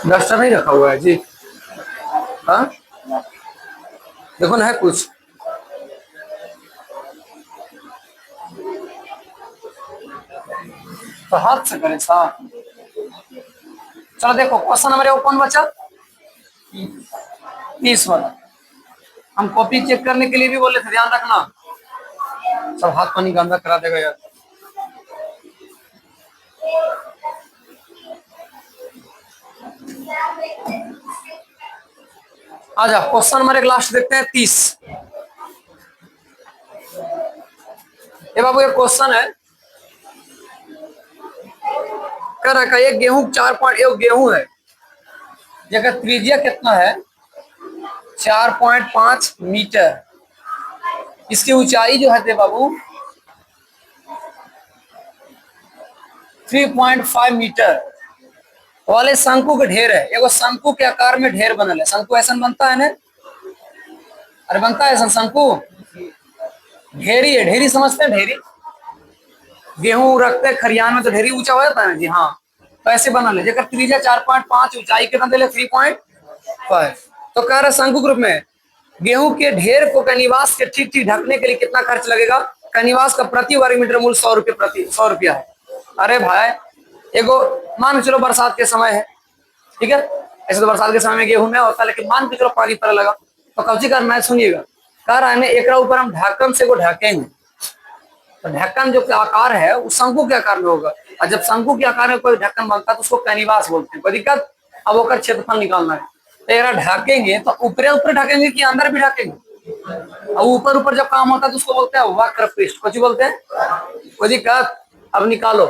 Duster नहीं रखा हुआ है जी। हाँ, देखो ना है कुछ। तो हाथ से करें साहब। चलो देखो क्वेश्चन नंबर वो कौन बचा? 30 वाला। हम कॉपी चेक करने के लिए भी बोले थे, ध्यान रखना। सब हाथ पानी गंदा करा देगा यार। आजा क्वेश्चन नंबर एक लास्ट देखते हैं 30। ये बाबू एक क्वेश्चन है, कह रहा है एक गेहूं 4.1 गेहूं है, जगह त्रिज्या कितना है? 4.5 मीटर। इसकी ऊंचाई जो है दे बाबू 3.5 मीटर वाले शंकु के ढेर है। एगो शंकु के आकार में ढेर बनल है। शंकु ऐसा बनता है ना? अरे बनता है ऐसा शंकु। ढेरी है, ढेरी समझते हैं? ढेरी गेहूं रखते हैं खरियान में तो ढेरी ऊंचा हो जाता है ना जी। हाँ, तो ऐसे बनल है जगह त्रिज्या 4.5, ऊंचाई कितना दिले 3.5। तो कह रहा शंकु ग्रुप में गेहूं के ढेर को कैनवास के ठीक ठीक ढकने के लिए कितना खर्च लगेगा? कैनवास का प्रति वर्ग मीटर मूल्य 100 रुपया है। अरे भाई एगो मान के चलो बरसात के समय है, ठीक है? ऐसे तो बरसात के समय में गेहूं में होता है, लेकिन मान के चलो पानी पड़ने लगा तो कौची करना है? सुनिएगा, कह रहा है एक ऊपर हम ढक्कन से ढकेंगे तो ढक्कन जो आकार है वो शंकु के आकार में होगा। और जब शंकु के आकार में कोई ढक्कन बनता है तो उसको कैनवास बोलते हैं। कोई दिक्कत? अब वो क्षेत्रफल निकालना है तो यार ढकेंगे तो ऊपर ऊपर ढकेंगे कि अंदर भी ढकेंगे? और ऊपर ऊपर जब काम होता है तो उसको बोलते हैं वक्र पृष्ठ। कुछ बोलते हैं? कोई दिक्कत? अब निकालो,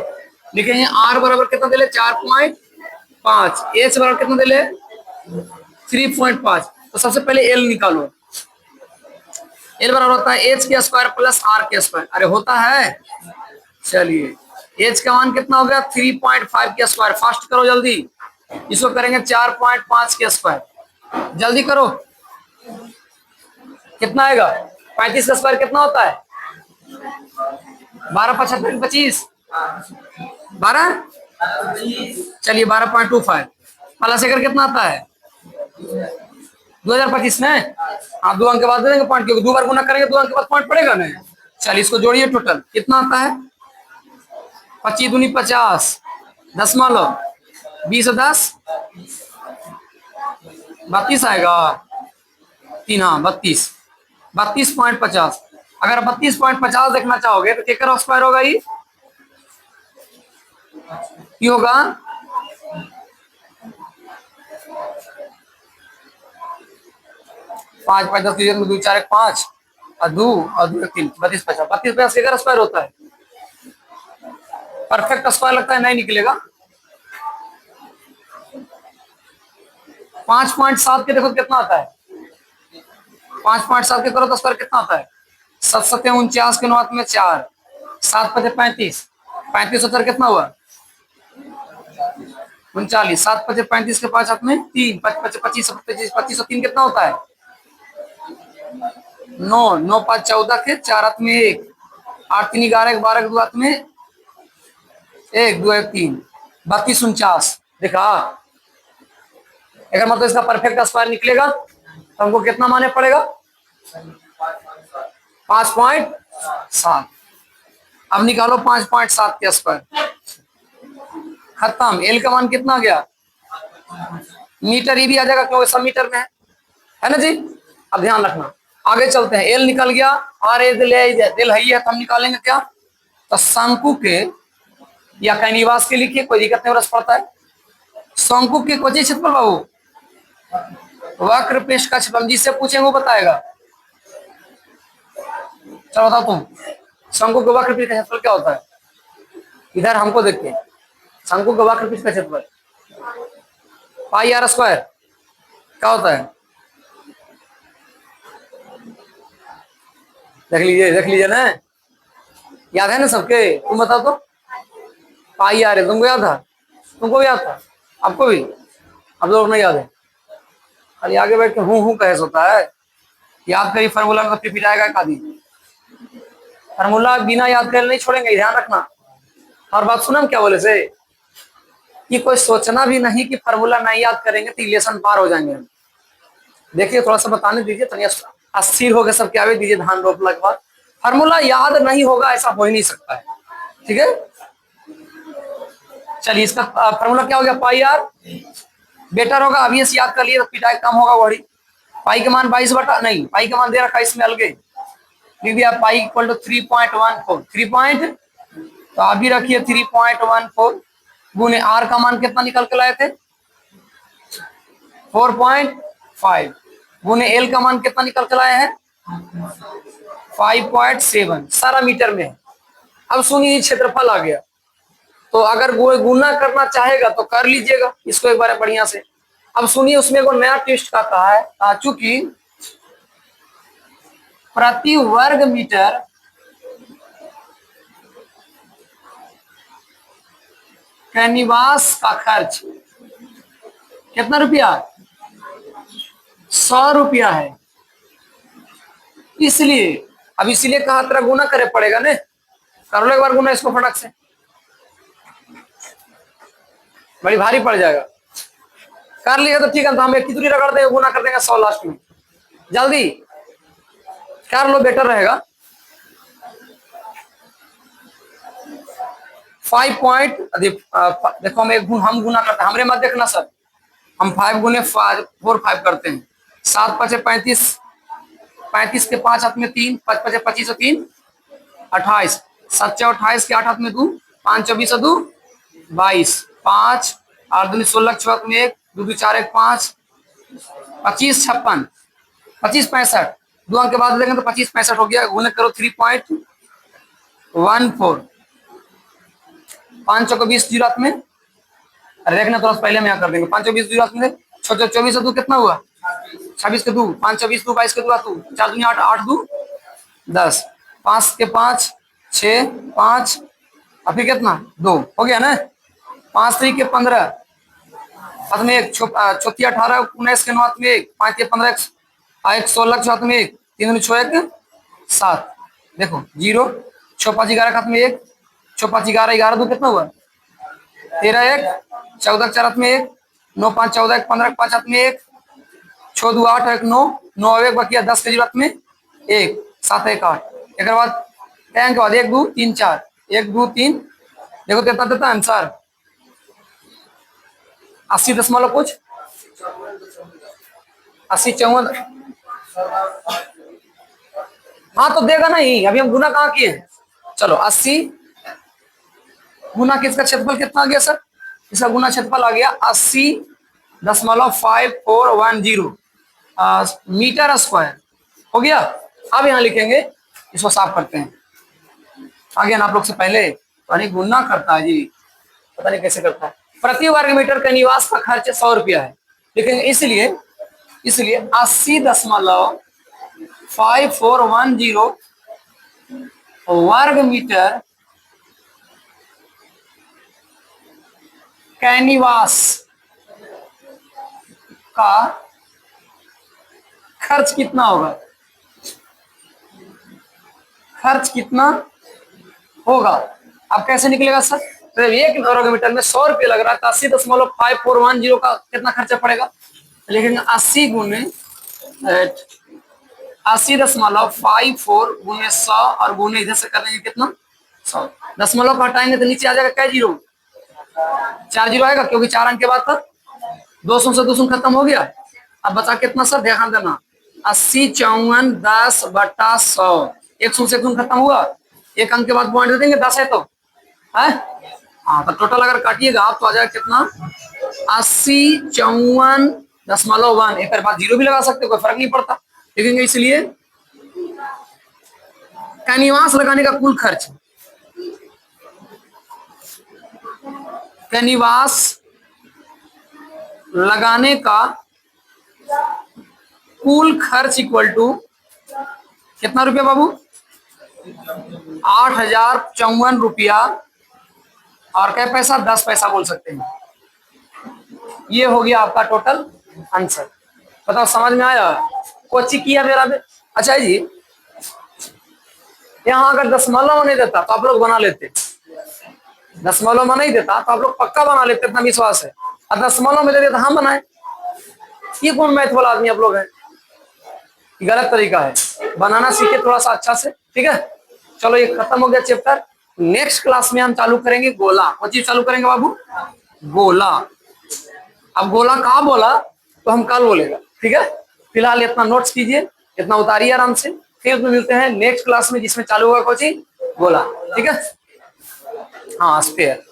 लिखेंगे आर बराबर कितना दिले 4.5, एच बराबर कितना दिले 3.5। तो सबसे पहले एल निकालो। एल बराबर होता है एच के स्क्वायर प्लस आर के स्क्वायर। अरे होता है। चलिए एच का मान कितना हो गया 3.5 के स्क्वायर। फास्ट करो जल्दी, इसको करेंगे 4.5 के स्क्वायर। जल्दी करो, कितना आएगा? 35 का स्क्वायर कितना होता है? 12 75 25 12। चलिए 12.25 प्लस एकर कितना आता है? 2025 में। आप 2 अंक के बाद दे देंगे पॉइंट, क्योंकि 2 बार गुना करेंगे 2 अंक के बाद पॉइंट पड़ेगा ना। चलिए इसको जोड़िए, टोटल कितना आता है? 25 दूनी 50, 10 मान लो 20 और 10 32 आएगा। 3, हाँ 32, 32.50। अगर 32.50 देखना चाहोगे तो केकर स्क्वायर होगा? ये होगा 5 5 10 2 4 1 5 और 2 और 2 3 32 50। 32 50 केकर स्क्वायर होता है? परफेक्ट स्क्वायर लगता है, नहीं निकलेगा। 5.7 के देखो कितना आता है? 5.7 के करो तो स्क्वायर कितना आता है? 7 7 49 के 9 में 4, 7 5 35, 35 70 कितना हुआ? 39, 7 5 35 के 5 हाथ में 3, 5 5 25 25 25 3 कितना होता है? 9, 9 5 14 के 4 हाथ में 1, 8 3 11 12 के 2 हाथ में 1 2 1 3, 32 49। देखा? अगर मतलब इसका परफेक्ट स्क्वायर निकलेगा तो हमको कितना माने पड़ेगा? 5.7। अब निकालो 5.7 के स्क्वायर। खत्म। एल का मान कितना आ गया? मीटर। ये भी आ जाएगा क्योंकि सब मीटर में है ना जी। अब ध्यान रखना, आगे चलते हैं। एल निकल गया और दिल है ही है तो हम निकालेंगे क्या? तो शंकु के या कैनवास के लिखिए, कोई दिक्कत नहीं, रस पड़ता है। शंकु के कोई क्षेत्रफल बाबू वक्र पृष्ठ का क्षेत्रफल। जिससे पूछेंगे वो बताएगा। चलो बताओ तुम, शंकु के वक्र पृष्ठ का क्षेत्रफल क्या होता है? इधर हमको देखते हैं। शंकु के वक्र पृष्ठ का क्षेत्रफल पाई आर स्क्वायर क्या होता है? देख लीजिए ना, याद है ना सबके? तुम बताओ तो। पाई आर है, तुमको याद था? तुमको भी याद था? आपको भी? अब लोग नहीं याद है, खाली आगे बैठ के हूँ कैसे होता है। याद करी फार्मूला में तो फिर आएगा एक आदि। फार्मूला बिना याद करे नहीं छोड़ेंगे, ध्यान रखना। और बात सुना हम क्या बोले से कि कोई सोचना भी नहीं कि फार्मूला नहीं याद करेंगे तो इलेशन पार हो जाएंगे हम। देखिए थोड़ा सा बताने दीजिए, तनिया अस्थिर हो गए सब क्या दीजिए धान रोपने के बाद। फार्मूला याद नहीं होगा ऐसा हो ही नहीं सकता है, ठीक है। चलिए इसका फार्मूला क्या हो गया, पाई आर बेटर होगा, अभी से याद कर लिए तो पिटाई कम होगा वही। पाई के मान 22 बटा नहीं, पाई के मान दे रखा इसमें अलगे लिख दिया, पाई इक्वल टू 3.14 3 पॉइंट, तो अभी रखिए 3.14 गुने आर का मान कितना निकल के लाए थे 4.5 गुने एल का मान कितना निकल के लाए हैं 5.7, सारा मीटर में है। अब सुनिए क्षेत्रफल आ गया, तो अगर वो गुना करना चाहेगा तो कर लीजिएगा इसको एक बार बढ़िया से। अब सुनिए उसमें एक नया ट्विस्ट का कहा है, चूंकि प्रति वर्ग मीटर का निवास का खर्च कितना रुपया 100 रुपया है, इसलिए अब इसीलिए कहा तेरा गुना करे पड़ेगा ने, कर लो एक बार गुना इसको फटक से, बड़ी भारी पड़ जाएगा। कर लिया तो ठीक है, तो हम एक की दूरी रगड़ देंगे, गुना कर देंगे 100 लास्ट में, जल्दी कर लो बेटर रहेगा। देखो हम गुना करते हैं, हमरे मत देखना सर, हम 5 गुने 4 5 करते हैं, 7 5 35, 35 के 5 हाथ में 3, 5 5 25 3 28, 7 28 के 8 हाथ में 2, 5 24 2 22, 5 8 2 16 6 में 1 2 2 4 1 5 25 56 25 65, 2 अंक के बाद देंगे तो 25 65 हो गया, गुने करो 3.14, 5 20 जीरो में, अरे देखना थोड़ा पहले में यहाँ कर देंगे, 5 20 जीरो में 24 2 कितना हुआ 26 के 2, 5 24 2 22 के 2 2 4 2 8 8 2 10, 5 के 5 6 5 अभी कितना 2 हो गया ना, 5 3 के 15 हाथ में 1 चौथी 18 19 के 9 हाथ में 1, 5 के 15 1 16 हाथ में 1 3 6 1 7, देखो 0 6 5 11 हाथ में 1 6 5 11 11 2 कितना हुआ 13 1 14 4 हाथ में 1 9 5 14 1 15 5 हाथ में 1 6 2 8 1 9 9 1 बकिया 10 के 0 हाथ में 1 7 1 8, एक बाद 10 के बाद 1 2 3 4 1 2 3, देखो कितना देता आंसर 80 दशमलव कुछ 80 54, हाँ तो देगा नहीं, अभी हम गुना कहाँ किए, चलो 80 गुना किसका क्षेत्रफल कितना आ गया सर, इसका गुना क्षेत्रफल आ गया 80.5410 मीटर स्क्वायर हो गया। अब यहाँ लिखेंगे, इसको साफ करते हैं, आगे ना आप लोग से पहले पानी गुना करता है जी, पता नहीं कैसे करता है। प्रति वर्ग मीटर का निवास का खर्च 100 रुपया है, लिखेंगे इसलिए 80.5410 वर्ग मीटर का निवास का खर्च कितना होगा, खर्च कितना होगा, अब कैसे निकलेगा सर, तो एक वर्ग मीटर में 100 रुपये लग रहा है, तो 80.5410 का कितना खर्चा पड़ेगा, लिखेंगे 80 गुने 80.54 गुने 100 और गुने इधर से कर देंगे कितना 100, दशमलव हटाएंगे तो नीचे आ जाएगा क्या जीरो 4 जीरो आएगा, क्योंकि 4 अंक के बाद तक 200 से 200 खत्म हो गया। अब बचा कितना सर, ध्यान देना 80 54 10 बटा 100, 100 से 100 खत्म हुआ, एक अंक के बाद पॉइंट दे देंगे 10 है तो है, हाँ तो टोटल अगर काटिएगा आप तो आ जाएगा कितना 80 54.1, एक बार जीरो भी लगा सकते कोई फर्क नहीं पड़ता, लिखेंगे इसलिए का निवास लगाने का कुल खर्च, का निवास लगाने का कुल खर्च इक्वल टू कितना रुपया बाबू 8054 रुपया और क्या पैसा 10 पैसा बोल सकते हैं, ये हो गया आपका टोटल आंसर। बताओ समझ में आया, कोची किया मेरा भी। अच्छा जी, यहाँ अगर दशमलव नहीं देता तो आप लोग बना लेते, दशमलव में नहीं देता तो आप लोग पक्का बना लेते, इतना विश्वास है। और दशमलव में दे देता हम बनाए। ये कौन मैथ वाला आदमी आप लोग हैं? गलत तरीका है, बनाना सीखे थोड़ा सा अच्छा से, ठीक है। चलो ये खत्म हो गया चैप्टर। नेक्स्ट क्लास में हम चालू करेंगे गोला। कौन चीज चालू करेंगे बाबू? गोला। अब गोला कहाँ बोला तो हम कल बोलेगा, ठीक है। फिलहाल इतना नोट्स कीजिए, इतना उतारिए आराम से। फिर उसमें मिलते हैं नेक्स्ट क्लास में जिसमें चालू होगा कौन चीज? गोला, ठीक है। हाँ स्पेयर।